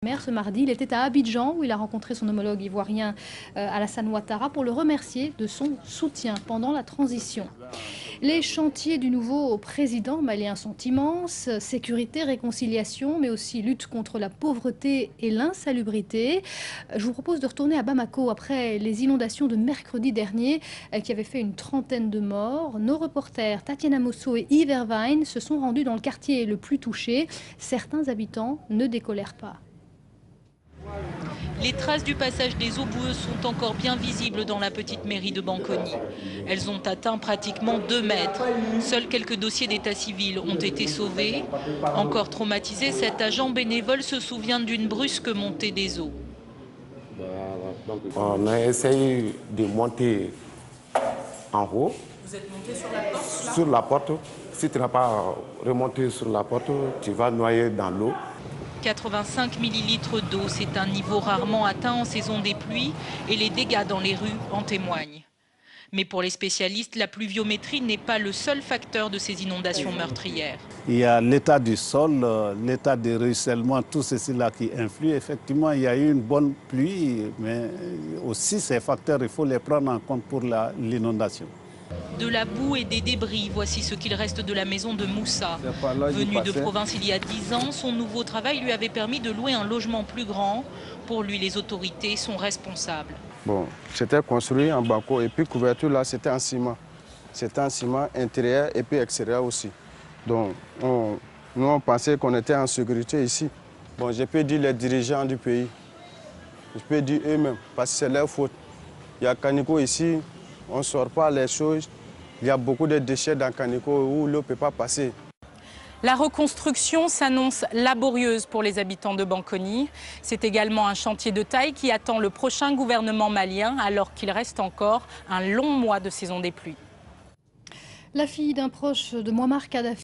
Maire ce mardi, il était à Abidjan où il a rencontré son homologue ivoirien Alassane Ouattara pour le remercier de son soutien pendant la transition. Les chantiers du nouveau président malien sont immenses, sécurité, réconciliation, mais aussi lutte contre la pauvreté et l'insalubrité. Je vous propose de retourner à Bamako après les inondations de mercredi dernier qui avaient fait une trentaine de morts. Nos reporters Tatiana Mosso et Yves Irvine se sont rendus dans le quartier le plus touché. Certains habitants ne décolèrent pas. Les traces du passage des eaux boueuses sont encore bien visibles dans la petite mairie de Bankoni. Elles ont atteint pratiquement 2 mètres. Seuls quelques dossiers d'état civil ont été sauvés. Encore traumatisé, cet agent bénévole se souvient d'une brusque montée des eaux. On a essayé de monter en haut. Vous êtes monté sur la porte là ? Sur la porte. Si tu n'as pas remonté sur la porte, tu vas noyer dans l'eau. 85 millilitres d'eau, c'est un niveau rarement atteint en saison des pluies et les dégâts dans les rues en témoignent. Mais pour les spécialistes, la pluviométrie n'est pas le seul facteur de ces inondations meurtrières. Il y a l'état du sol, l'état de ruissellement, tout ceci-là qui influe. Effectivement, il y a eu une bonne pluie, mais aussi ces facteurs, il faut les prendre en compte pour l'inondation. De la boue et des débris, voici ce qu'il reste de la maison de Moussa. Venu de province il y a 10 ans, son nouveau travail lui avait permis de louer un logement plus grand. Pour lui, les autorités sont responsables. Bon, c'était construit en bako et puis couverture là, c'était en ciment. C'était en ciment intérieur et puis extérieur aussi. Donc, nous on pensait qu'on était en sécurité ici. Bon, je peux dire les dirigeants du pays. Je peux dire eux-mêmes, parce que c'est leur faute. Il y a Kaniko ici. On ne sort pas les choses. Il y a beaucoup de déchets dans Kaniko où l'eau ne peut pas passer. La reconstruction s'annonce laborieuse pour les habitants de Bankoni. C'est également un chantier de taille qui attend le prochain gouvernement malien alors qu'il reste encore un long mois de saison des pluies. La fille d'un proche de Mouammar Kadhafi